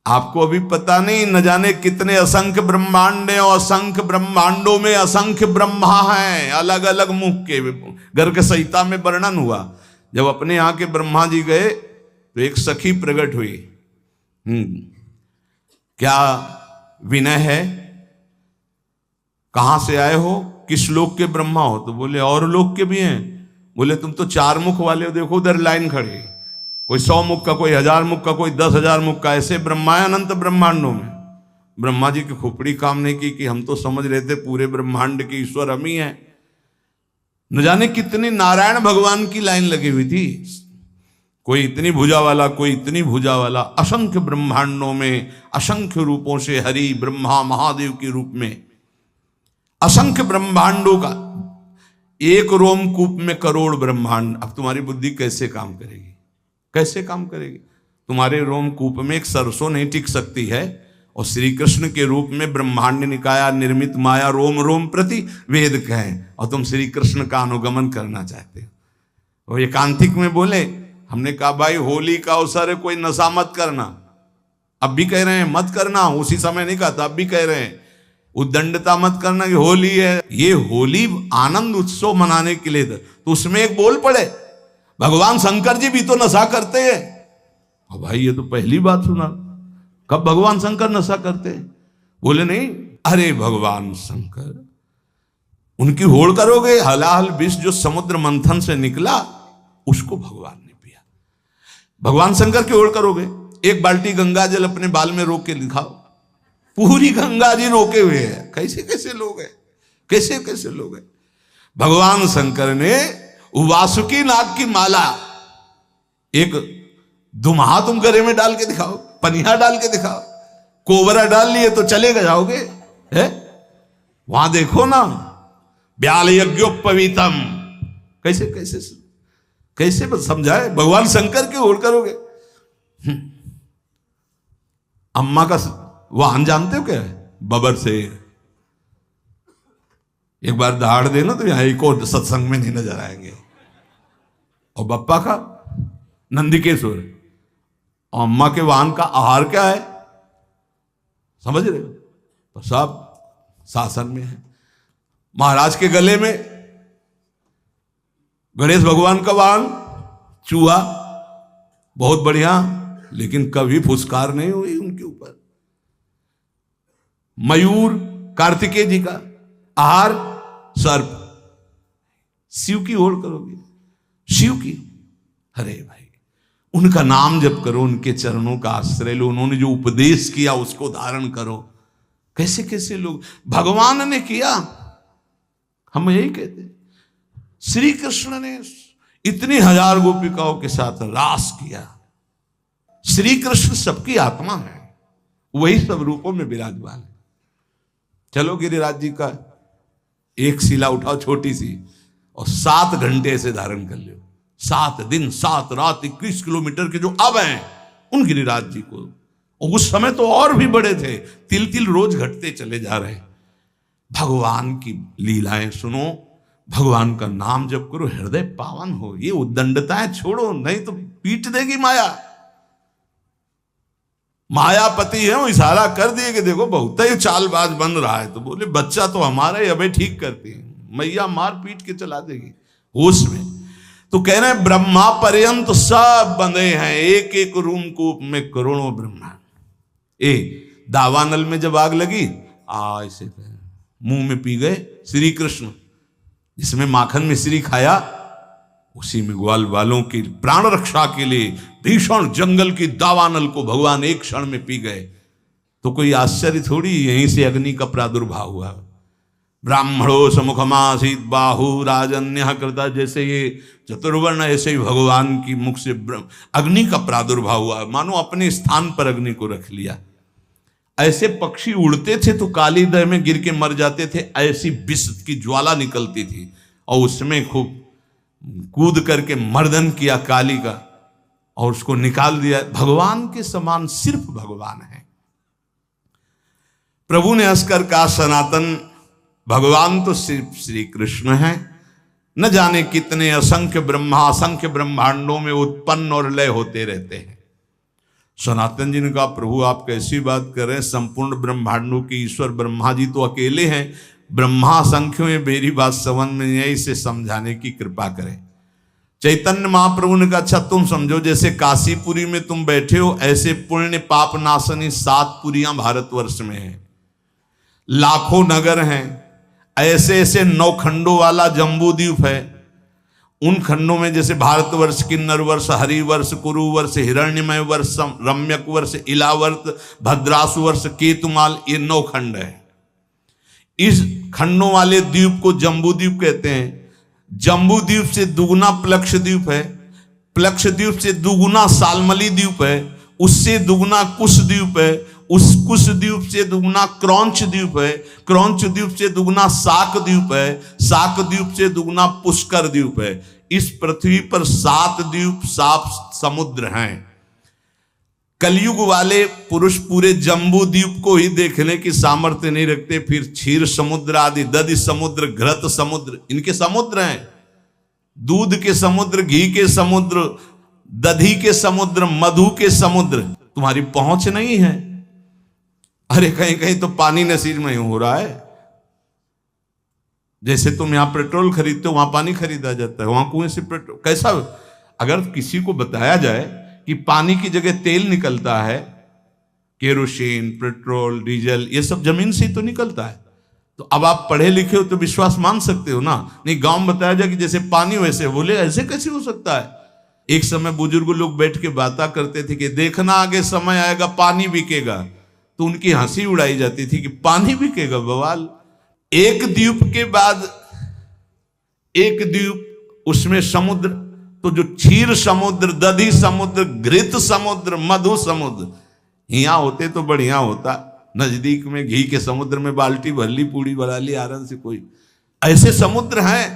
आपको अभी पता नहीं, न जाने कितने असंख्य ब्रह्मांड हैं और असंख्य ब्रह्मांडों में असंख्य ब्रह्मा हैं, अलग अलग मुख के। गर्ग संहिता में वर्णन हुआ, जब अपने यहाँ के ब्रह्मा जी गए तो एक सखी प्रकट हुई। क्या विनय है, कहां से आए हो, किस लोक के ब्रह्मा हो? तो बोले और लोक के भी हैं। बोले तुम तो 4 मुख वाले हो, देखो उधर लाइन खड़ी, कोई 100 मुख का, कोई 1000 मुख का, कोई 10,000 मुख का, ऐसे ब्रह्मा है अनंत ब्रह्मांडों में। ब्रह्मा जी की खोपड़ी काम नहीं की कि हम तो समझ रहे थे पूरे ब्रह्मांड के ईश्वर हम ही हैं। न जाने कितने नारायण भगवान की लाइन लगी हुई थी, कोई इतनी भुजा वाला, कोई इतनी भुजा वाला। असंख्य ब्रह्मांडों में असंख्य रूपों से हरि ब्रह्मा महादेव के रूप में असंख्य ब्रह्मांडों का एक रोमकूप में करोड़ ब्रह्मांड। अब तुम्हारी बुद्धि कैसे काम करेगी, कैसे काम करेगी? तुम्हारे रोमकूप में एक सरसों नहीं टिक सकती है, और श्री कृष्ण के रूप में ब्रह्मांड निकाया निर्मित माया रोम रोम प्रति वेद कहें, और तुम श्री कृष्ण का अनुगमन करना चाहते हो। वो एकांतिक में बोले, हमने कहा भाई होली का अवसर है, कोई नशा मत करना। अब भी कह रहे हैं मत करना, उसी समय नहीं कहा था, अब भी कह रहे हैं उद्दंडता मत करना कि होली है। ये होली आनंद उत्सव मनाने के लिए था, तो उसमें एक बोल पड़े भगवान शंकर जी भी तो नशा करते हैं। और भाई ये तो पहली बात सुना, कब भगवान शंकर नशा करते हैं? बोले नहीं, अरे भगवान शंकर, उनकी होड़ करोगे, हलाहल विष जो समुद्र मंथन से निकला उसको भगवान ने पिया। भगवान शंकर की होड़ करोगे, एक बाल्टी गंगा जल अपने बाल में रोक के दिखाओ, पूरी गंगा जी रोके हुए हैं। कैसे कैसे लोग हैं, कैसे कैसे लोग हैं। भगवान शंकर ने वासुकी नाग की माला, एक दुम्हा तुम गले में डाल के दिखाओ, पनिया डाल के दिखाओ, कोबरा डाल लिए तो चले जाओगे है? वहां देखो ना, ब्याल यज्ञोपवीतम, कैसे कैसे कैसे बस समझाए। भगवान शंकर की ओर करोगे। अम्मा का वाहन जानते हो क्या है? बबर से एक बार दहाड़ देना तो यहां एक और सत्संग में नहीं नजर आएंगे। और बप्पा का नंदिकेश्वर। और अम्मा के वाहन का आहार क्या है, समझ रहे हो? तो सब शासन में है। महाराज के गले में गणेश भगवान का वाहन चूहा, बहुत बढ़िया, लेकिन कभी फुसकार नहीं हुई उनके ऊपर। मयूर कार्तिकेय जी का आहार सर्प। शिव की ओर करोगे, शिव की, अरे भाई उनका नाम जप करो, उनके चरणों का आश्रय लो, उन्होंने जो उपदेश किया उसको धारण करो। कैसे कैसे लोग भगवान ने किया, हम यही कहते। श्री कृष्ण ने इतनी 1000 गोपिकाओं के साथ रास किया। श्री कृष्ण सबकी आत्मा है, वही सब रूपों में विराजमान है। चलो गिरिराज जी का एक शिला उठाओ छोटी सी, और 7 घंटे से धारण कर लो। 7 दिन 7 रात 21 किलोमीटर के जो अब हैं उन गिरिराज जी को। और उस समय तो और भी बड़े थे, तिल तिल रोज घटते चले जा रहे। भगवान की लीलाएं सुनो, भगवान का नाम जप करो, हृदय पावन हो। ये उद्दंडताएं छोड़ो, नहीं तो पीट देगी माया। मायापति है, वो इशारा कर दिए कि देखो बहुत ही चालबाज बन रहा है, तो बोले बच्चा तो हमारा ही, अबे ठीक करती है, मैया मार पीट के चला देगी होश में। तो कह रहे हैं ब्रह्मा पर्यंत सब बंधे हैं, एक एक रूम कूप में करोड़ों ब्रह्मा। दावानल में जब आग लगी, ऐसे मुंह में पी गए श्री कृष्ण, जिसमें माखन मिश्री खाया, उसी में ग्वाल वालों की प्राण रक्षा के लिए भीषण जंगल की दावानल को भगवान एक क्षण में पी गए। तो कोई आश्चर्य थोड़ी, यहीं से अग्नि का प्रादुर्भाव हुआ। ब्राह्मणो समुखमासीत बाहु राजन्य कृता, जैसे ये चतुर्वर्ण ऐसे ही भगवान की मुख से अग्नि का प्रादुर्भाव हुआ, मानो अपने स्थान पर अग्नि को रख लिया। ऐसे पक्षी उड़ते थे तो काली दह में गिर के मर जाते थे, ऐसी विष की ज्वाला निकलती थी, और उसमें खूब कूद करके मर्दन किया काली का, और उसको निकाल दिया। भगवान के समान सिर्फ भगवान है। प्रभु ने हंसकर कहा, सनातन भगवान तो सिर्फ श्री कृष्ण है। न जाने कितने असंख्य ब्रह्मा असंख्य ब्रह्मांडों में उत्पन्न और लय होते रहते हैं। सनातन जी ने कहा प्रभु आप कैसी बात कर रहे हैं, संपूर्ण ब्रह्मांडों के ईश्वर ब्रह्मा जी तो अकेले हैं, ब्रह्मा असंख्य में, मेरी बात समझ में नहीं है, इसे समझाने की कृपा करें। चैतन्य महाप्रभु ने कहा अच्छा तुम समझो, जैसे काशीपुरी में तुम बैठे हो ऐसे पुण्य पाप नाशनी 7 पुरियां भारतवर्ष में हैं, लाखों नगर हैं, ऐसे ऐसे 9 खंडों वाला जम्बू द्वीप है। उन खंडों में जैसे भारतवर्ष, किन्नर वर्ष, हरिवर्ष, कुरुवर्ष, हिरण्यमय वर्ष, रम्यक वर्ष, इलावर्त, भद्रासु वर्ष, केतुमाल, ये 9 खंड है। इस खंडों वाले द्वीप को जम्बू द्वीप कहते हैं। जम्बू द्वीप से दुगुना प्लक्ष द्वीप है, प्लक्ष द्वीप से दुगुना सालमली द्वीप है, उससे दुगुना कुश द्वीप है, उस कुश द्वीप से दुगुना क्रौंच द्वीप है, क्रौंच द्वीप से दुगुना साक द्वीप है, साक द्वीप से दुगुना पुष्कर द्वीप है। इस पृथ्वी पर 7 द्वीप, 7 समुद्र हैं। कलयुग वाले पुरुष पूरे जम्बू द्वीप को ही देखने की सामर्थ्य नहीं रखते, फिर क्षीर समुद्र आदि, दधि समुद्र, घृत समुद्र, इनके समुद्र हैं। दूध के समुद्र, घी के समुद्र, दधी के समुद्र, मधु के समुद्र, तुम्हारी पहुंच नहीं है। अरे कहीं कहीं तो पानी नसीब में हो रहा है। जैसे तुम यहां पेट्रोल खरीदते हो, वहां पानी खरीदा जाता है, वहां कुएं से पेट्रोल। कैसा, अगर किसी को बताया जाए कि पानी की जगह तेल निकलता है, केरोसिन, पेट्रोल, डीजल, ये सब जमीन से ही तो निकलता है, तो अब आप पढ़े लिखे हो तो विश्वास मान सकते हो ना। नहीं, गांव में बताया जाए कि जैसे पानी वैसे, बोले ऐसे कैसे हो सकता है। एक समय बुजुर्ग लोग बैठ के बातें करते थे कि देखना आगे समय आएगा पानी बिकेगा, तो उनकी हंसी उड़ाई जाती थी कि पानी बिकेगा, बवाल। एक द्वीप के बाद एक द्वीप, उसमें समुद्र, तो जो क्षीर समुद्र, दधी समुद्र, घृत समुद्र, मधु समुद्र, यहाँ होते तो बढ़िया होता। नजदीक में घी के समुद्र में बाल्टी भर ली, पूड़ी बना ली आराम से। कोई ऐसे समुद्र हैं,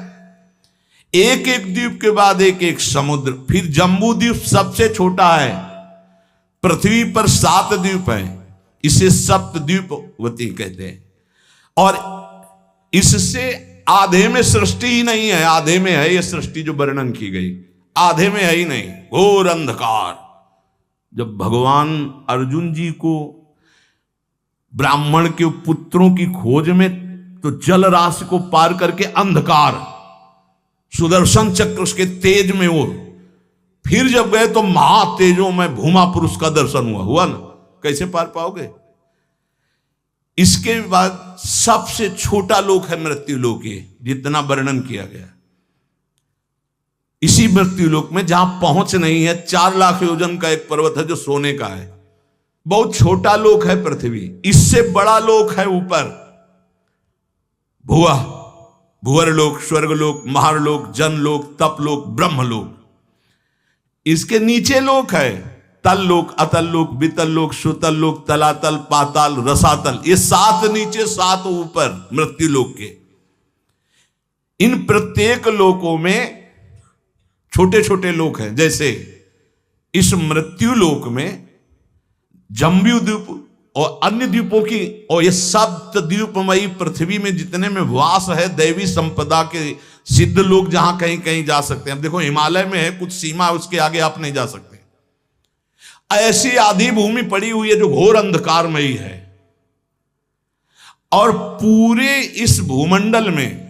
एक एक द्वीप के बाद एक एक समुद्र। फिर जम्बू द्वीप सबसे छोटा है, पृथ्वी पर 7 द्वीप हैं, इसे सप्तद्वीपवती कहते हैं। और इससे आधे में सृष्टि ही नहीं है, आधे में है ये सृष्टि जो वर्णन की गई, आधे में है ही नहीं, घोर अंधकार। जब भगवान अर्जुन जी को ब्राह्मण के पुत्रों की खोज में, तो जल राशि को पार करके अंधकार, सुदर्शन चक्र उसके तेज में वो, फिर जब गए तो महातेजों में भूमा पुरुष का दर्शन हुआ ना। कैसे पार पाओगे। इसके बाद सबसे छोटा लोक है मृत्यु लोक, जितना वर्णन किया गया। इसी मृत्यु लोक में जहां पहुंच नहीं है, 4 लाख योजन का एक पर्वत है जो सोने का है, बहुत छोटा लोक है पृथ्वी। इससे बड़ा लोक है ऊपर, भुआ, भुवरलोक, स्वर्गलोक, महारलोक, जनलोक, तपलोक, ब्रह्मलोक। इसके नीचे लोक है तल लोक, अतल लोक, वितल लोक, सुतल लोक, तलातल, पाताल, रसातल। ये 7 नीचे 7 ऊपर मृत्यु लोक के। इन प्रत्येक लोकों में छोटे छोटे लोक हैं। जैसे इस मृत्यु लोक में जम्बू द्वीप और अन्य द्वीपों की, और ये सप्त द्वीपमयी पृथ्वी में जितने में वास है दैवी संपदा के सिद्ध लोग, जहां कहीं कहीं जा सकते हैं। अब देखो हिमालय में है कुछ सीमा, उसके आगे आप नहीं जा सकते। ऐसी आधी भूमि पड़ी हुई है जो घोर अंधकारमयी है। और पूरे इस भूमंडल में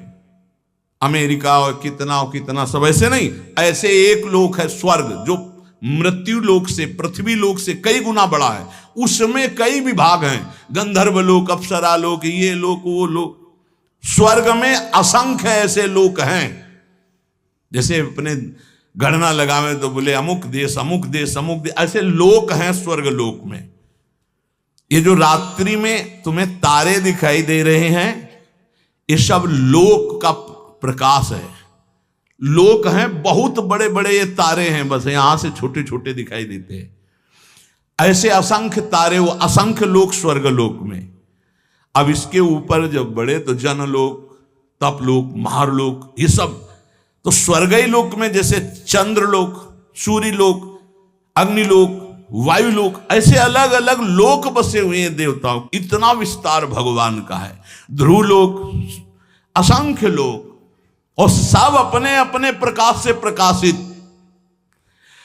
अमेरिका और कितना सब ऐसे नहीं, ऐसे एक लोक है स्वर्ग, जो मृत्यु लोक से, पृथ्वी लोक से कई गुना बड़ा है। उसमें कई विभाग हैं, गंधर्व लोक, अप्सरा लोक, ये लोक, वो लोक। स्वर्ग में असंख्य ऐसे लोक हैं। जैसे अपने गणना लगावे तो बोले अमुक देश, अमुक देश, अमुक देश, ऐसे लोक हैं स्वर्ग लोक में। ये जो रात्रि में तुम्हें तारे दिखाई दे रहे हैं, ये सब लोक का प्रकाश है। लोक हैं, बहुत बड़े बड़े ये तारे हैं, बस यहां से छोटे छोटे दिखाई देते हैं। ऐसे असंख्य तारे, वो असंख्य लोक स्वर्ग लोक में। अब इसके ऊपर जब बढ़े तो जनलोक, तपलोक, महारलोक, ये सब। तो स्वर्गीय लोक में जैसे चंद्रलोक, सूर्यलोक, अग्निलोक, वायुलोक, ऐसे अलग अलग लोक बसे हुए हैं देवताओं। इतना विस्तार भगवान का है। ध्रुवलोक, असंख्य लोक, और सब अपने अपने प्रकाश से प्रकाशित।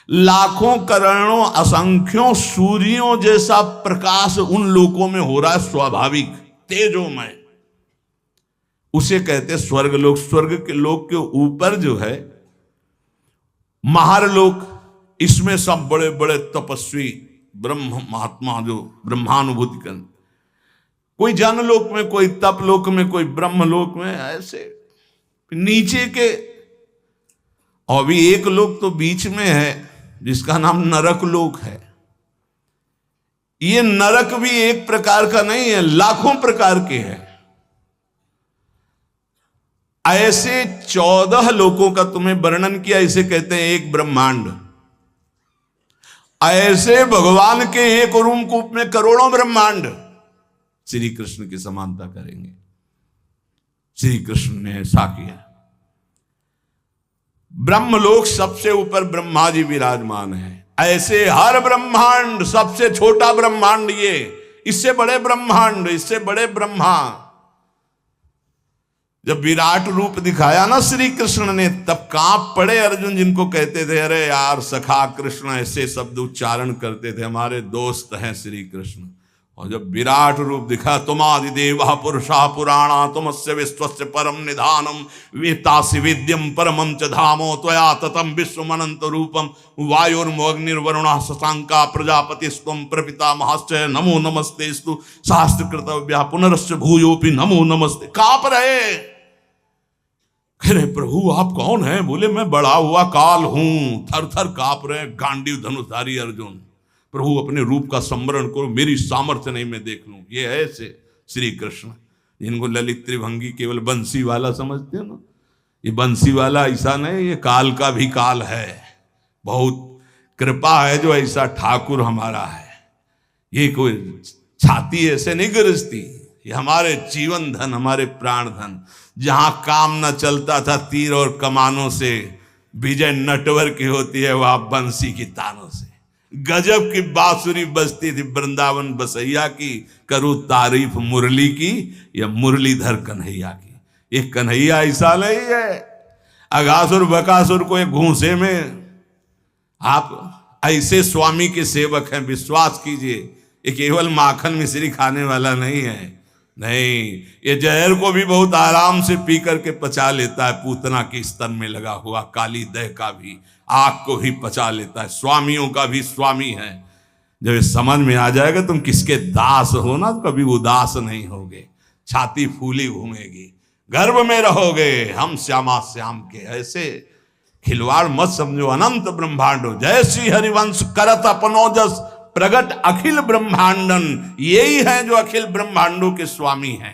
लाखों करोड़ों असंख्यों सूर्यों जैसा प्रकाश उन लोकों में हो रहा है, स्वाभाविक तेजोमय। उसे कहते स्वर्ग लोक। स्वर्ग के लोक के ऊपर जो है महारलोक, इसमें सब बड़े बड़े तपस्वी ब्रह्म महात्मा जो ब्रह्मानुभूति कर, कोई जनलोक में, कोई तपलोक में, कोई ब्रह्मलोक में, ऐसे नीचे के। और भी एक लोक तो बीच में है जिसका नाम नरक लोक है। ये नरक भी एक प्रकार का नहीं है, लाखों प्रकार के हैं। ऐसे 14 लोकों का तुम्हें वर्णन किया, इसे कहते हैं एक ब्रह्मांड। ऐसे भगवान के एक रूप में करोड़ों ब्रह्मांड श्री कृष्ण की समानता करेंगे। श्री कृष्ण ने ऐसा किया। ब्रह्मलोक सबसे ऊपर ब्रह्मा जी विराजमान है। ऐसे हर ब्रह्मांड, सबसे छोटा ब्रह्मांड ये, इससे बड़े ब्रह्मांड, इससे बड़े ब्रह्मा। जब विराट रूप दिखाया ना श्री कृष्ण ने, तब कांप पड़े अर्जुन, जिनको कहते थे अरे यार सखा कृष्ण, ऐसे शब्द उच्चारण करते थे, हमारे दोस्त हैं श्री कृष्ण। और जब विराट रूप दिखा, तुमादिदेवा पुरुषा पुराणा तुमस्य विश्वस्य परम निधानम वेत्तासि विद्यम परमं च धामो त्वया ततं विश्वमनंत रूपम वायुर्मोऽग्निर्वरुणः शशांका प्रजापतिस्त्वं प्रपितामहश्च नमो नमस्तेस्तु शास्त्रकृतव्या पुनरस्य भूयोपि नमो नमस्ते। कांप रहे। अरे प्रभु आप कौन हैं? बोले मैं बड़ा हुआ काल हूं। थर थर कांप रहे गांडीव धनुषधारी अर्जुन। प्रभु अपने रूप का स्मरण करो, मेरी सामर्थ्य नहीं मैं देख लूं। ये है ऐसे श्री कृष्ण, जिनको ललित त्रिभंगी केवल बंसी वाला समझते हो ना। ये बंसी वाला ऐसा नहीं, ये काल का भी काल है। बहुत कृपा है जो ऐसा ठाकुर हमारा है। ये कोई छाती ऐसे नहीं गरजती, ये हमारे जीवन धन, हमारे प्राण धन। जहां काम न चलता था तीर और कमानों से, विजय नटवर की होती है वहां बंसी की तानों से। गजब की बांसुरी बजती थी वृंदावन बसैया की, करूं तारीफ मुरली की या मुरलीधर कन्हैया की। ये कन्हैया ऐसा नहीं है अगासुर बकासुर को एक घूंसे में। आप ऐसे स्वामी के सेवक हैं, विश्वास कीजिए। ये केवल माखन मिश्री खाने वाला नहीं है, नहीं, ये जहर को भी बहुत आराम से पी करके पचा लेता है। पूतना के स्तन में लगा हुआ काली दह का भी, आग को भी पचा लेता है। स्वामियों का भी स्वामी है। जब ये समझ में आ जाएगा तुम किसके दास हो ना, तो कभी उदास नहीं होगे, छाती फूली घूमेगी, गर्भ में रहोगे। हम श्यामा श्याम के। ऐसे खिलवाड़ मत समझो। अनंत ब्रह्मांडो जय श्री हरिवंश करत अपनो जस प्रगट अखिल ब्रह्मांडन। यही है जो अखिल ब्रह्मांडों के स्वामी हैं।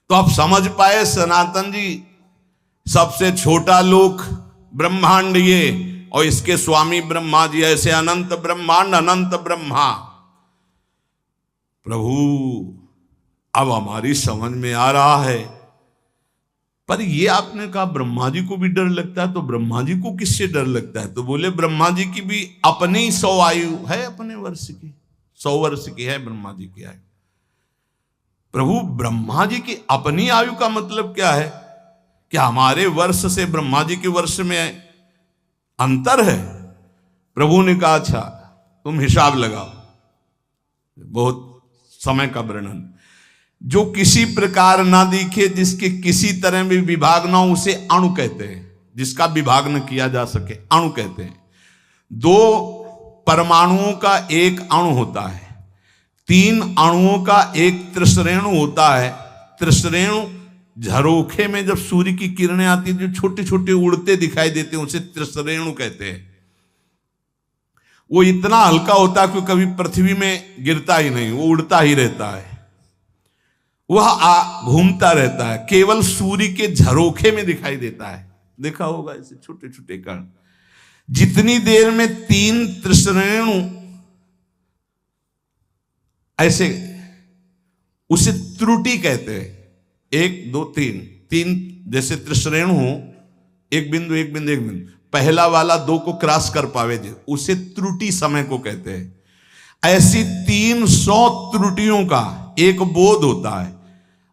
तो आप समझ पाए सनातन जी, सबसे छोटा लोक ब्रह्मांड ये, और इसके स्वामी ब्रह्मा जी। ऐसे अनंत ब्रह्मांड, अनंत ब्रह्मा। प्रभु अब हमारी समझ में आ रहा है। पर ये आपने कहा ब्रह्मा जी को भी डर लगता है, तो ब्रह्मा जी को किससे डर लगता है? तो बोले ब्रह्मा जी की भी अपनी 100 आयु है, अपने वर्ष की 100 वर्ष की है ब्रह्मा जी की आयु। प्रभु ब्रह्मा जी की अपनी आयु का मतलब क्या है? क्या हमारे वर्ष से ब्रह्मा जी के वर्ष में अंतर है? प्रभु ने कहा अच्छा तुम हिसाब लगाओ। बहुत समय का वर्णन। जो किसी प्रकार ना दिखे, जिसके किसी तरह भी विभाग ना हो, उसे अणु कहते हैं। जिसका विभाग न किया जा सके अणु कहते हैं। 2 परमाणुओं का एक अणु होता है, 3 अणुओं का एक त्रिश्रेणु होता है। त्रिश्रेणु झरोखे में जब सूर्य की किरणें आती है, जो छोटे छोटे उड़ते दिखाई देते हैं, उसे त्रिश्रेणु कहते हैं। वो इतना हल्का होता है कि कभी पृथ्वी में गिरता ही नहीं, वो उड़ता ही रहता है, वह घूमता रहता है, केवल सूर्य के झरोखे में दिखाई देता है। देखा होगा ऐसे छोटे छोटे कण। जितनी देर में 3 त्रिश्रेणु ऐसे, उसे त्रुटि कहते हैं। 1 2 3 जैसे त्रिश्रेणु हो, एक बिंदु एक बिंदु एक बिंदु, पहला वाला 2 को क्रॉस कर पावे जो, उसे त्रुटि समय को कहते हैं। ऐसी 300 त्रुटियों का एक बोध होता है,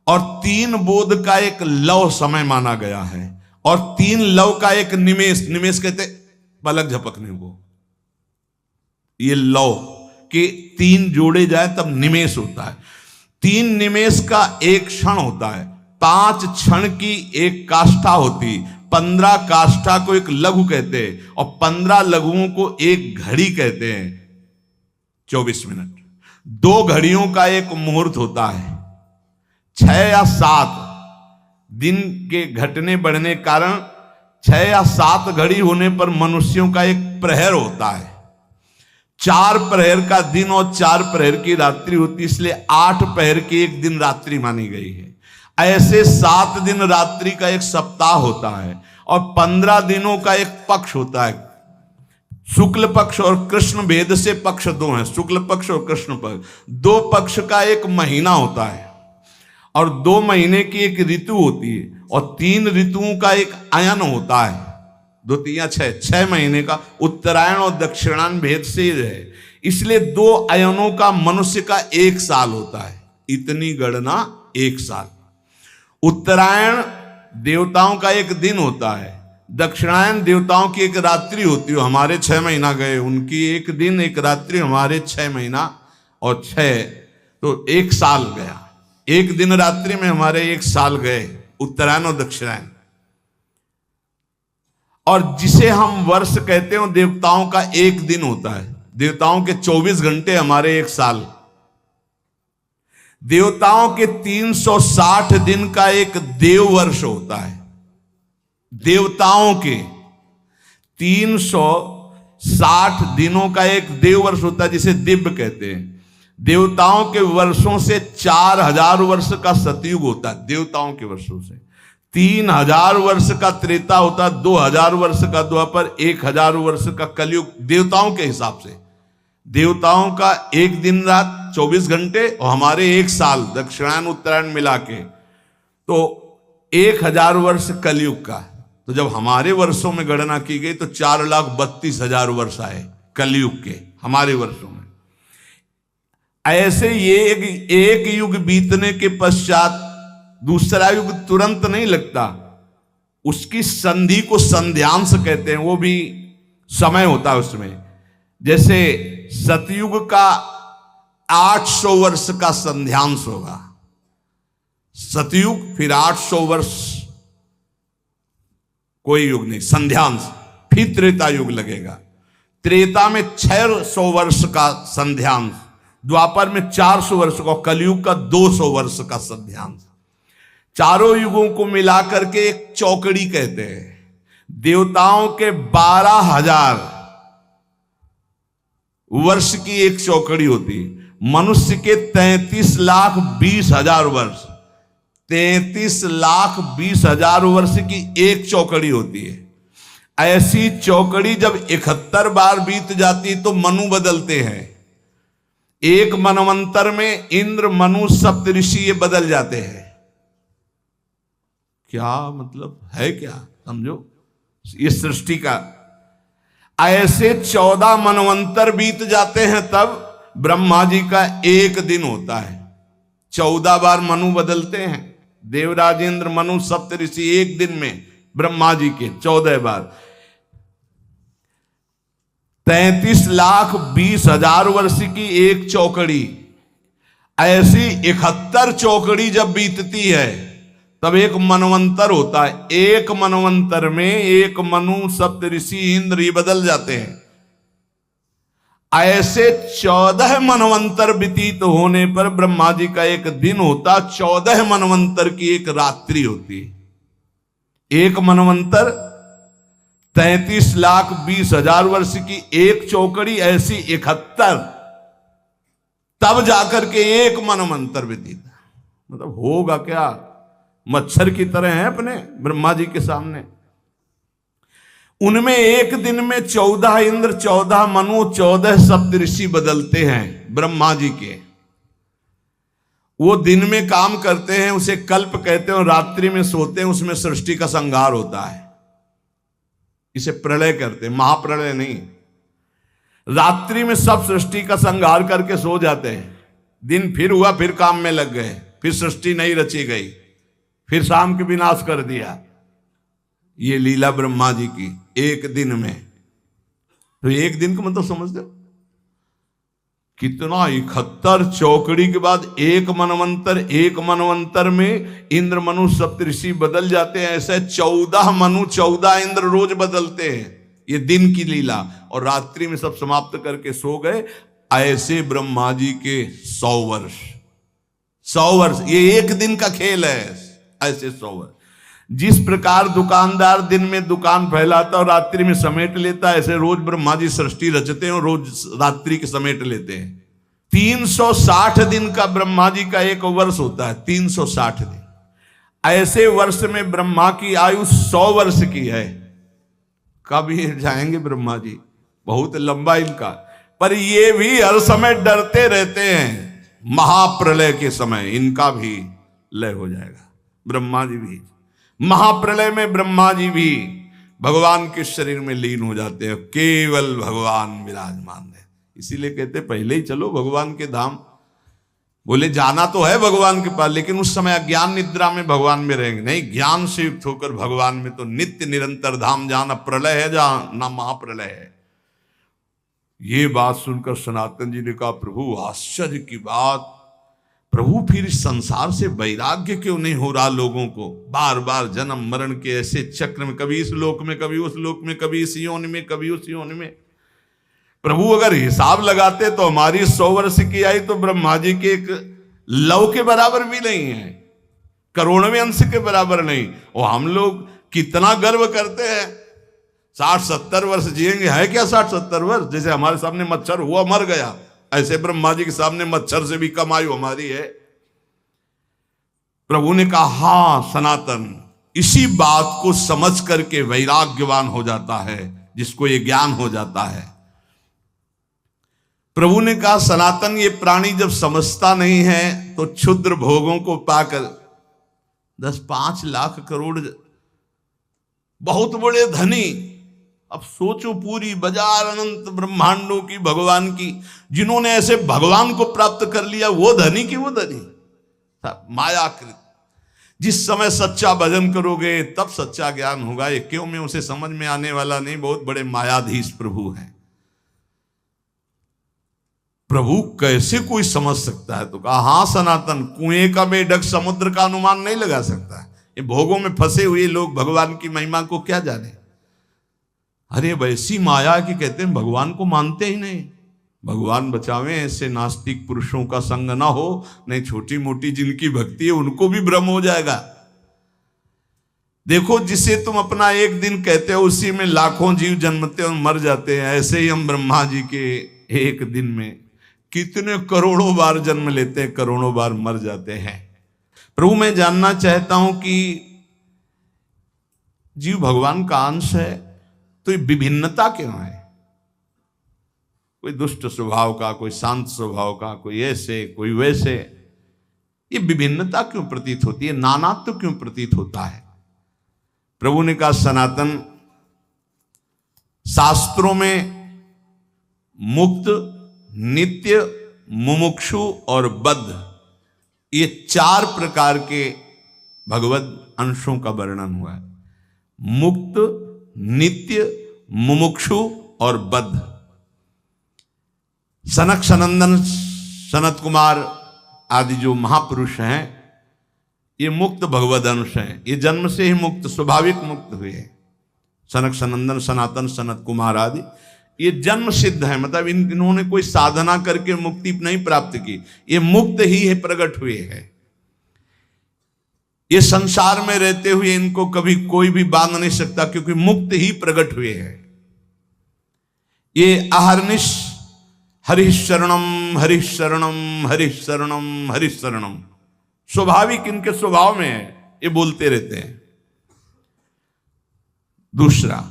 और 3 बोध का एक लव समय माना गया है, और 3 लव का एक निमेष। निमेष कहते पलक झपकने को। ये लौ के 3 जोड़े जाए तब निमेष होता है। 3 निमेष का एक क्षण होता है, 5 क्षण की एक काष्ठा होती, 15 काष्ठा को एक लघु कहते हैं और 15 लघुओं को एक घड़ी कहते हैं। 24 मिनट 2 घड़ियों का एक मुहूर्त होता है। 6 या 7 दिन के घटने बढ़ने कारण 6 या 7 घड़ी होने पर मनुष्यों का एक प्रहर होता है। 4 प्रहर का दिन और 4 प्रहर की रात्रि होती, इसलिए 8 प्रहर की एक दिन रात्रि मानी गई है। ऐसे 7 दिन रात्रि का एक सप्ताह होता है और 15 दिनों का एक पक्ष होता है। शुक्ल पक्ष और कृष्ण भेद से पक्ष 2 हैं, शुक्ल पक्ष और कृष्ण पक्ष। 2 पक्ष का एक महीना होता है और 2 महीने की एक ऋतु होती है और 3 ऋतुओं का एक अयन होता है। 2 3 6 महीने का उत्तरायण और दक्षिणायन भेद से है, इसलिए 2 अयनों का मनुष्य का 1 साल होता है। इतनी गणना 1 साल। उत्तरायण देवताओं का एक दिन होता है, दक्षिणायन देवताओं की एक रात्रि होती है। हमारे 6 महीना गए, उनकी एक दिन एक रात्रि, हमारे 6 महीना और 6 तो 1 साल गया। एक दिन रात्रि में हमारे 1 साल गए, उत्तरायण और दक्षिणायन। और जिसे हम वर्ष कहते हैं देवताओं का एक दिन होता है। देवताओं के 24 घंटे, हमारे 1 साल। देवताओं के 360 दिन का एक देव वर्ष होता है। देवताओं के 360 दिनों का एक देव वर्ष होता है, जिसे दिव्य कहते हैं। देवताओं के वर्षों से 4000 वर्ष का सतयुग होता है। देवताओं के वर्षों से 3000 वर्ष का त्रेता होता है, 2000 वर्ष का द्वापर, 1000 वर्ष का कलयुग। देवताओं के हिसाब से देवताओं का एक दिन रात 24 घंटे और हमारे 1 साल, दक्षिणायन उत्तरायण मिला के, तो 1000 वर्ष कलयुग का। तो जब हमारे वर्षों में गणना की गई तो 4,32,000 वर्ष आए कलयुग के हमारे वर्षों में। ऐसे ये एक युग बीतने के पश्चात दूसरा युग तुरंत नहीं लगता, उसकी संधि को संध्यांश कहते हैं, वो भी समय होता है उसमें। जैसे सतयुग का 800 वर्ष का संध्यांश होगा, सतयुग, फिर 800 वर्ष कोई युग नहीं, संध्यांश, फिर त्रेता युग लगेगा। त्रेता में 600 वर्ष का संध्यांश, द्वापर में 400 वर्ष का, कलयुग का 200 वर्ष का संध्यांश। चारों युगों को मिलाकर के एक चौकड़ी कहते हैं। देवताओं के 12,000 वर्ष की एक चौकड़ी होती, मनुष्य के 33,20,000 वर्ष, 33,20,000 वर्ष की एक चौकड़ी होती है। ऐसी चौकड़ी जब 71 बार बीत जाती तो मनु बदलते हैं। एक मनवंतर में इंद्र, मनु, सप्तऋषि ये बदल जाते हैं। क्या मतलब है, क्या समझो ये सृष्टि का। ऐसे 14 मनवंतर बीत जाते हैं तब ब्रह्मा जी का एक दिन होता है। 14 बार मनु बदलते हैं, देवराज, इंद्र, मनु, सप्तऋषि एक दिन में ब्रह्मा जी के 14 बार। 33,20,000 वर्ष की एक चौकड़ी। ऐसी 71 चौकड़ी जब बीतती है तब एक मनवंतर होता है। एक मनवंतर में एक मनु, सप्तऋषि, इंद्र ये बदल जाते हैं। ऐसे 14 मनवंतर व्यतीत होने पर ब्रह्मा जी का एक दिन होता, 14 मनवंतर की एक रात्रि होती। एक मनवंतर 33,20,000 वर्ष की एक चौकड़ी, ऐसी 71, तब जाकर के एक मनवंतर व्यतीत। मतलब होगा क्या, मच्छर की तरह हैं अपने ब्रह्मा जी के सामने। उनमें एक दिन में 14 इंद्र, 14 मनु, 14 सप्तऋषि बदलते हैं ब्रह्मा जी के। वो दिन में काम करते हैं, उसे कल्प कहते हैं, और रात्रि में सोते हैं, उसमें सृष्टि का संहार होता है। इसे प्रलय करते हैं, महाप्रलय नहीं। रात्रि में सब सृष्टि का संहार करके सो जाते हैं, दिन फिर हुआ, फिर काम में लग गए, फिर सृष्टि नहीं रची गई, फिर शाम के विनाश कर दिया। ये लीला ब्रह्मा जी की एक दिन में तो एक दिन का मतलब समझ दो कितना, 71 चौकड़ी के बाद एक मनवंतर में इंद्र मनु सप्तऋषि बदल जाते हैं। ऐसे 14 मनु 14 इंद्र रोज बदलते हैं। ये दिन की लीला, और रात्रि में सब समाप्त करके सो गए। ऐसे ब्रह्मा जी के 100 वर्ष, 100 वर्ष, ये एक दिन का खेल है। ऐसे 100 वर्ष। जिस प्रकार दुकानदार दिन में दुकान फैलाता और रात्रि में समेट लेता, ऐसे रोज ब्रह्मा जी सृष्टि रचते हैं और रोज रात्रि के समेट लेते हैं। 360 दिन का ब्रह्मा जी का एक वर्ष होता है, 360 दिन। ऐसे वर्ष में ब्रह्मा की आयु 100 वर्ष की है। कब ये जाएंगे ब्रह्मा जी, बहुत लंबा इनका। पर ये भी हर समय डरते रहते हैं, महाप्रलय के समय इनका भी लय हो जाएगा। ब्रह्मा जी भी महाप्रलय में, ब्रह्मा जी भी भगवान के शरीर में लीन हो जाते हैं, केवल भगवान विराजमान है। इसीलिए कहते पहले ही चलो भगवान के धाम। बोले जाना तो है भगवान के पास, लेकिन उस समय अज्ञान निद्रा में भगवान में रहेंगे। नहीं, ज्ञान से युक्त होकर भगवान में तो नित्य निरंतर धाम, जहां न प्रलय है, जहां ना महाप्रलय है। ये बात सुनकर सनातन जी ने कहा, प्रभु आश्चर्य की बात, प्रभु फिर इस संसार से वैराग्य क्यों नहीं हो रहा लोगों को? बार बार जन्म मरण के ऐसे चक्र में, कभी इस लोक में, कभी उस लोक में, कभी इस योनि में, कभी उस योनि में। प्रभु अगर हिसाब लगाते तो हमारी 100 वर्ष की आई तो ब्रह्मा जी के एक लव के बराबर भी नहीं है, करोड़वें अंश के बराबर नहीं। और हम लोग कितना गर्व करते हैं, 60-70 वर्ष जिएंगे। है क्या 60-70 वर्ष? जैसे हमारे सामने मच्छर हुआ मर गया, ऐसे ब्रह्मा जी के सामने मच्छर से भी कम आयु हमारी है। प्रभु ने कहा, हां सनातन, इसी बात को समझ करके वैराग्यवान हो जाता है, जिसको ये ज्ञान हो जाता है। प्रभु ने कहा, सनातन, ये प्राणी जब समझता नहीं है तो क्षुद्र भोगों को पाकर 10-5 लाख करोड़ बहुत बड़े धनी, अब सोचो पूरी बाजार अनंत ब्रह्मांडों की भगवान की, जिन्होंने ऐसे भगवान को प्राप्त कर लिया, वो धनी की वो धनी, मायाकृत। जिस समय सच्चा भजन करोगे तब सच्चा ज्ञान होगा। ये क्यों में उसे समझ में आने वाला नहीं, बहुत बड़े मायाधीश प्रभु हैं। प्रभु कैसे कोई समझ सकता है? तो कहा, हां सनातन, कुएं का बेढक समुद्र का अनुमान नहीं लगा सकता। ये भोगों में फंसे हुए लोग भगवान की महिमा को क्या जाने? अरे वैसी माया की कहते हैं भगवान को मानते ही नहीं। भगवान बचावे ऐसे नास्तिक पुरुषों का संग ना हो, नहीं छोटी मोटी जिनकी भक्ति है उनको भी भ्रम हो जाएगा। देखो, जिसे तुम अपना एक दिन कहते हो उसी में लाखों जीव जन्मते और मर जाते हैं। ऐसे ही हम ब्रह्मा जी के एक दिन में कितने करोड़ों बार जन्म लेते हैं, करोड़ों बार मर जाते हैं। प्रभु, मैं जानना चाहता हूं कि जीव भगवान का अंश है तो ये विभिन्नता क्यों है? कोई दुष्ट स्वभाव का, कोई शांत स्वभाव का, कोई ऐसे कोई वैसे, ये विभिन्नता क्यों प्रतीत होती है? नानात्व क्यों प्रतीत होता है? प्रभु ने कहा, सनातन, शास्त्रों में मुक्त, नित्य, मुमुक्षु और बद्ध, ये 4 प्रकार के भगवत अंशों का वर्णन हुआ है। मुक्त, नित्य, मुमुक्षु और बद्ध। सनक सनंदन, सनत कुमार आदि जो महापुरुष हैं, ये मुक्त भगवद अंश हैं। ये जन्म से ही मुक्त, स्वाभाविक मुक्त हुए हैं। सनक सनंदन, सनातन, सनत कुमार आदि ये जन्म सिद्ध है, मतलब इन्होंने कोई साधना करके मुक्ति नहीं प्राप्त की, ये मुक्त ही है, प्रकट हुए हैं। ये संसार में रहते हुए इनको कभी कोई भी बांध नहीं सकता, क्योंकि मुक्त ही प्रकट हुए हैं। ये अहर्निश हरिशरणम हरिशरणम हरिशरणम हरिशरणम, स्वाभाविक इनके स्वभाव में है, ये बोलते रहते हैं। दूसरा,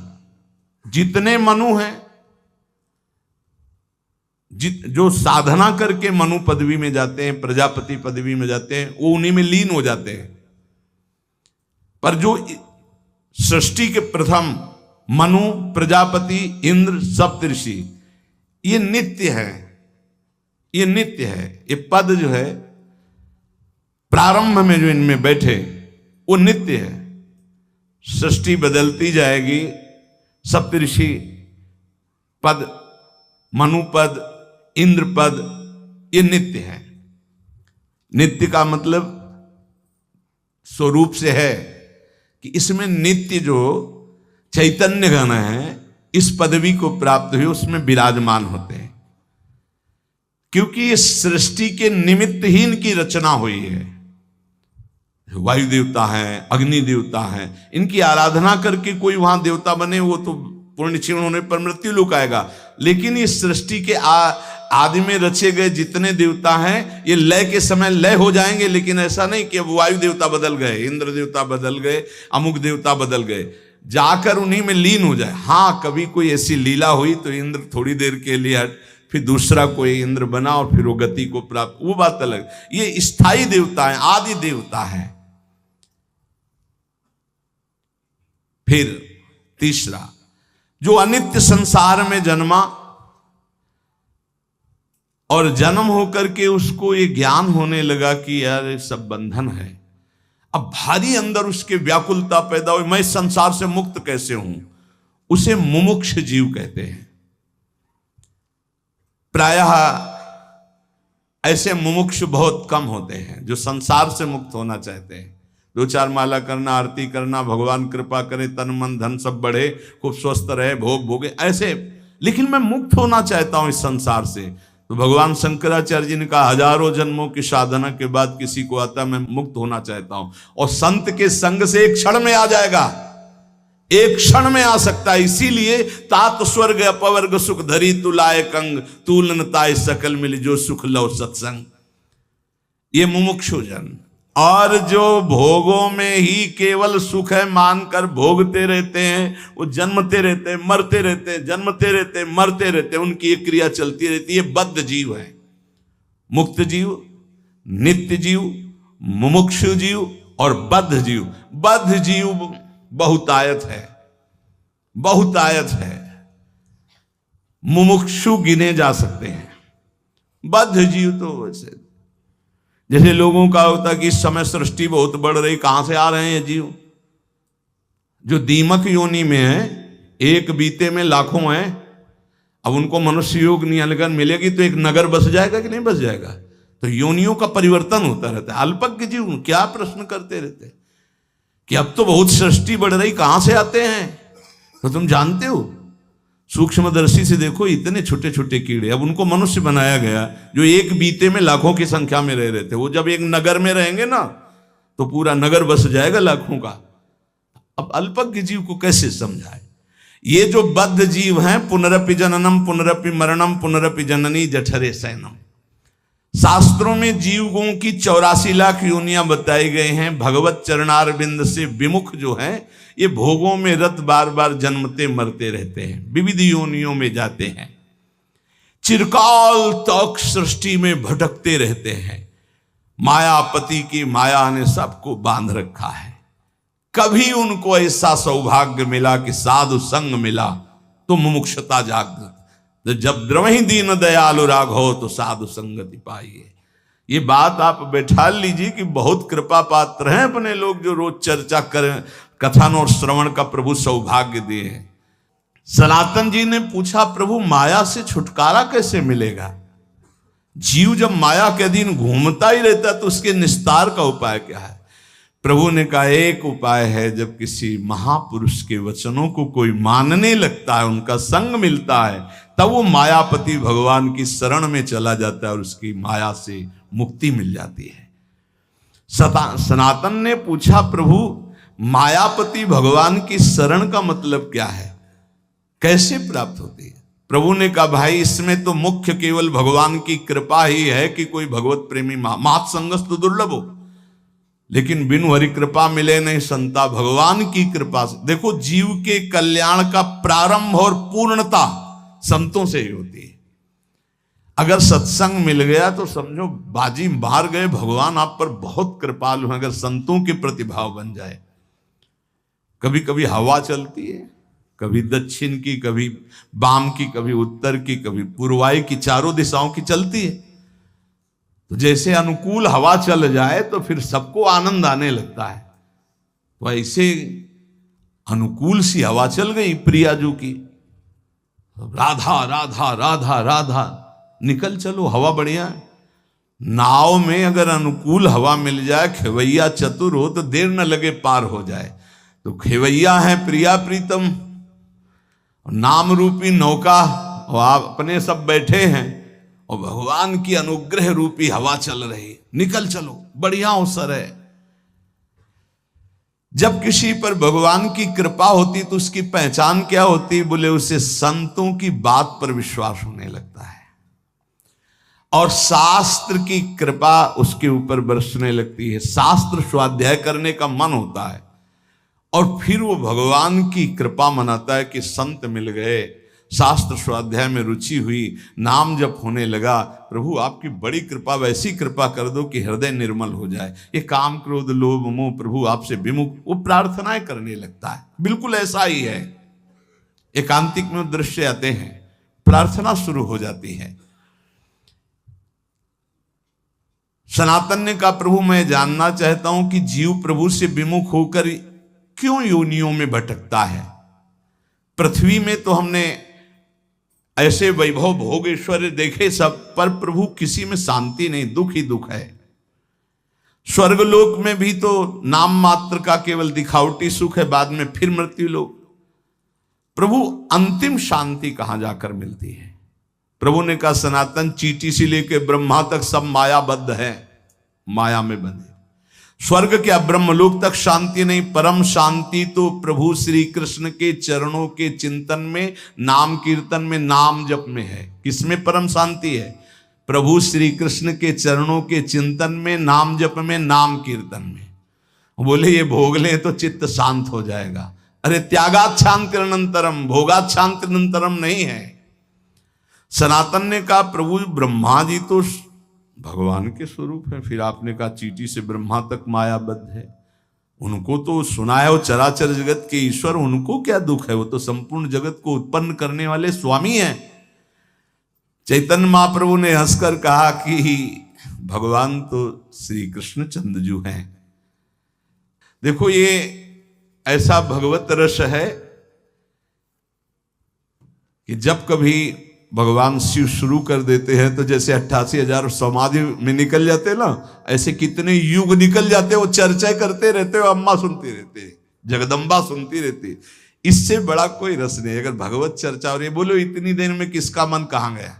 जितने मनु हैं, जो साधना करके मनु पदवी में जाते हैं, प्रजापति पदवी में जाते हैं, वो उन्हीं में लीन हो जाते हैं। पर जो सृष्टि के प्रथम मनु, प्रजापति, इंद्र, सप्तऋषि, ये नित्य है, ये नित्य है। ये पद जो है प्रारंभ में जो इनमें बैठे वो नित्य है। सृष्टि बदलती जाएगी, सप्तऋषि पद, मनुपद, इंद्र पद, ये नित्य है। नित्य का मतलब स्वरूप से है कि इसमें नित्य जो चैतन्य गण है इस पदवी को प्राप्त हुए उसमें विराजमान होते हैं, क्योंकि इस सृष्टि के निमित्त ही इनकी रचना हुई है। वायु देवता है, अग्नि देवता है, इनकी आराधना करके कोई वहां देवता बने वो तो पूर्ण क्षीण होने पर मृत्यु लोक आएगा। लेकिन इस सृष्टि के आदि में रचे गए जितने देवता हैं ये लय के समय लय हो जाएंगे, लेकिन ऐसा नहीं कि अब वायु देवता बदल गए, इंद्र देवता बदल गए, अमुक देवता बदल गए, जाकर उन्हीं में लीन हो जाए। हाँ, कभी कोई ऐसी लीला हुई तो इंद्र थोड़ी देर के लिए हट, फिर दूसरा कोई इंद्र बना और फिर वो गति को प्राप्त, वो बात अलग। ये स्थायी देवता है, आदि देवता है। फिर तीसरा, जो अनित्य संसार में जन्मा और जन्म होकर के उसको ये ज्ञान होने लगा कि यार ये सब बंधन है। अब भारी अंदर उसके व्याकुलता पैदा हुई, मैं संसार से मुक्त कैसे हूं, उसे मुमुक्ष जीव कहते हैं। प्रायः ऐसे मुमुक्ष बहुत कम होते हैं जो संसार से मुक्त होना चाहते हैं। 2-4 माला करना, आरती करना, भगवान कृपा करे, तन मन धन सब बढ़े, खूब स्वस्थ रहे, भोग भोगे, ऐसे। लेकिन मैं मुक्त होना चाहता हूं इस संसार से। तो भगवान शंकराचार्य जी ने कहा, हजारों जन्मों की साधना के बाद किसी को आता मैं मुक्त होना चाहता हूं, और संत के संग से एक क्षण में आ जाएगा, एक क्षण में आ सकता है। इसीलिए तात स्वर्ग अपवर्ग सुख धरी तुलाए कंग, तूलन ताय सकल मिल जो सुख लो सत्संग। ये मुमुक्षु जन, और जो भोगों में ही केवल सुख है मानकर भोगते रहते हैं, वो जन्मते रहते हैं, मरते रहते हैं, जन्मते रहते हैं, मरते रहते हैं, उनकी एक क्रिया चलती रहती है। बद्ध जीव है। मुक्त जीव, नित्य जीव, मुमुक्षु जीव और बद्ध जीव। बद्ध जीव बहुतायत है, बहुतायत है। मुमुक्षु गिने जा सकते हैं, बद्ध जीव तो वैसे जैसे लोगों का होता कि इस समय सृष्टि बहुत बढ़ रही, कहां से आ रहे हैं जीव? जो दीमक योनि में है, एक बीते में लाखों हैं। अब उनको मनुष्य योग नियन मिलेगी तो एक नगर बस जाएगा कि नहीं बस जाएगा? तो योनियों का परिवर्तन होता रहता है। अल्पज्ञ जीव क्या प्रश्न करते रहते कि अब तो बहुत सृष्टि बढ़ रही, कहां से आते हैं? तो तुम जानते हो, सूक्ष्मदर्शी से देखो, इतने छोटे छोटे कीड़े, अब उनको मनुष्य बनाया गया जो एक बीते में लाखों की संख्या में रह रहे थे। वो जब एक नगर में रहेंगे ना तो पूरा नगर बस जाएगा लाखों का। अब अल्पज्ञ जीव को कैसे समझाए? ये जो बद्ध जीव हैं, पुनरपि जननम पुनरपि मरणम पुनरपि जननी जठरे सैनम। शास्त्रों में जीवों की 84 लाख योनियां बताई गई हैं। भगवत चरणारविंद से विमुख जो हैं ये भोगों में रत बार बार जन्मते मरते रहते हैं, विविध योनियों में जाते हैं, चिरकाल तक सृष्टि में भटकते रहते हैं। मायापति की माया ने सबको बांध रखा है। कभी उनको ऐसा सौभाग्य मिला कि साधु संग मिला तो मुमुक्षता जागृत। जब द्रवहि दीन दयालु राघव तो साधु संगति पाइए। ये बात आप बैठा लीजिए कि बहुत कृपा पात्र हैं अपने लोग जो रोज चर्चा करें, कथन और श्रवण का प्रभु सौभाग्य दिए हैं। सनातन जी ने पूछा, प्रभु माया से छुटकारा कैसे मिलेगा? जीव जब माया के अधीन घूमता ही रहता तो उसके निस्तार का उपाय क्या है? प्रभु ने कहा, एक उपाय है, जब किसी महापुरुष के वचनों को कोई मानने लगता है, उनका संग मिलता है, तब वो मायापति भगवान की शरण में चला जाता है और उसकी माया से मुक्ति मिल जाती है। सनातन ने पूछा, प्रभु मायापति भगवान की शरण का मतलब क्या है, कैसे प्राप्त होती है? प्रभु ने कहा, भाई इसमें तो मुख्य केवल भगवान की कृपा ही है कि कोई भगवत प्रेमी महत्संगस्तु दुर्लभ हो, लेकिन बिनु हरि कृपा मिले नहीं संता। भगवान की कृपा से देखो, जीव के कल्याण का प्रारंभ और पूर्णता संतों से ही होती है। अगर सत्संग मिल गया तो समझो बाजी मार गए, भगवान आप पर बहुत कृपालु हैं। अगर संतों के प्रतिभाव बन जाए, कभी कभी हवा चलती है, कभी दक्षिण की, कभी वाम की, कभी उत्तर की, कभी पूर्वाई की, चारों दिशाओं की चलती है। तो जैसे अनुकूल हवा चल जाए तो फिर सबको आनंद आने लगता है। तो ऐसे अनुकूल सी हवा चल गई प्रियाजू की, राधा राधा राधा राधा, निकल चलो, हवा बढ़िया है। नाव में अगर अनुकूल हवा मिल जाए, खेवैया चतुर हो तो देर न लगे पार हो जाए। तो खेवैया है प्रिया प्रीतम, नाम रूपी नौका, और आप अपने सब बैठे हैं और भगवान की अनुग्रह रूपी हवा चल रही, निकल चलो, बढ़िया अवसर है। जब किसी पर भगवान की कृपा होती तो उसकी पहचान क्या होती? बोले उसे संतों की बात पर विश्वास होने लगता है और शास्त्र की कृपा उसके ऊपर बरसने लगती है। शास्त्र स्वाध्याय करने का मन होता है और फिर वो भगवान की कृपा मनाता है कि संत मिल गए, शास्त्र स्वाध्याय में रुचि हुई, नाम जप होने लगा। प्रभु आपकी बड़ी कृपा, वैसी कृपा कर दो कि हृदय निर्मल हो जाए, ये काम क्रोध लोभ मोह प्रभु आपसे विमुख, वो प्रार्थनाएं करने लगता है। बिल्कुल ऐसा ही है, एकांतिक में दृश्य आते हैं, प्रार्थना शुरू हो जाती है। सनातन ने कहा प्रभु मैं जानना चाहता हूं कि जीव प्रभु से विमुख होकर क्यों योनियों में भटकता है। पृथ्वी में तो हमने ऐसे वैभव भोग ऐश्वर्य देखे सब, पर प्रभु किसी में शांति नहीं, दुख ही दुख है। स्वर्गलोक में भी तो नाम मात्र का केवल दिखावटी सुख है, बाद में फिर मृत्यु लोक। प्रभु अंतिम शांति कहां जाकर मिलती है? प्रभु ने कहा सनातन चींटी से लेकर ब्रह्मा तक सब मायाबद्ध है, माया में बंधे। स्वर्ग क्या ब्रह्मलोक तक शांति नहीं, परम शांति तो प्रभु श्री कृष्ण के चरणों के चिंतन में, नाम कीर्तन में, नाम जप में है। किसमें परम शांति है? प्रभु श्री कृष्ण के चरणों के चिंतन में, नाम जप में, नाम कीर्तन में। बोले ये भोग ले तो चित्त शांत हो जाएगा। अरे त्यागात शांतिरनंतरम, भोगात शांतिरनंतरम नहीं है। सनातन ने कहा प्रभु ब्रह्मा जी तो भगवान के स्वरूप है, फिर आपने कहा चींटी से ब्रह्मा तक मायाबद्ध है, उनको तो सुना है वो चराचर जगत के ईश्वर, उनको क्या दुख है? वो तो संपूर्ण जगत को उत्पन्न करने वाले स्वामी हैं। चैतन्य महाप्रभु ने हंसकर कहा कि भगवान तो श्री कृष्ण चंद्रजू हैं। देखो ये ऐसा भगवत रस है कि जब कभी भगवान शिव शुरू कर देते हैं तो जैसे 88,000 समाधि में निकल जाते ना, ऐसे कितने युग निकल जाते, वो चर्चा करते रहते हो, अम्मा सुनती रहती, जगदम्बा सुनती रहती। इससे बड़ा कोई रस नहीं। अगर भगवत चर्चा और ये बोलो इतनी देर में किसका मन कहाँ गया?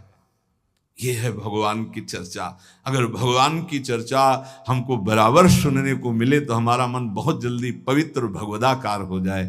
ये है भगवान की चर्चा। अगर भगवान की चर्चा हमको बराबर सुनने को मिले तो हमारा मन बहुत जल्दी पवित्र भगवदाकार हो जाए।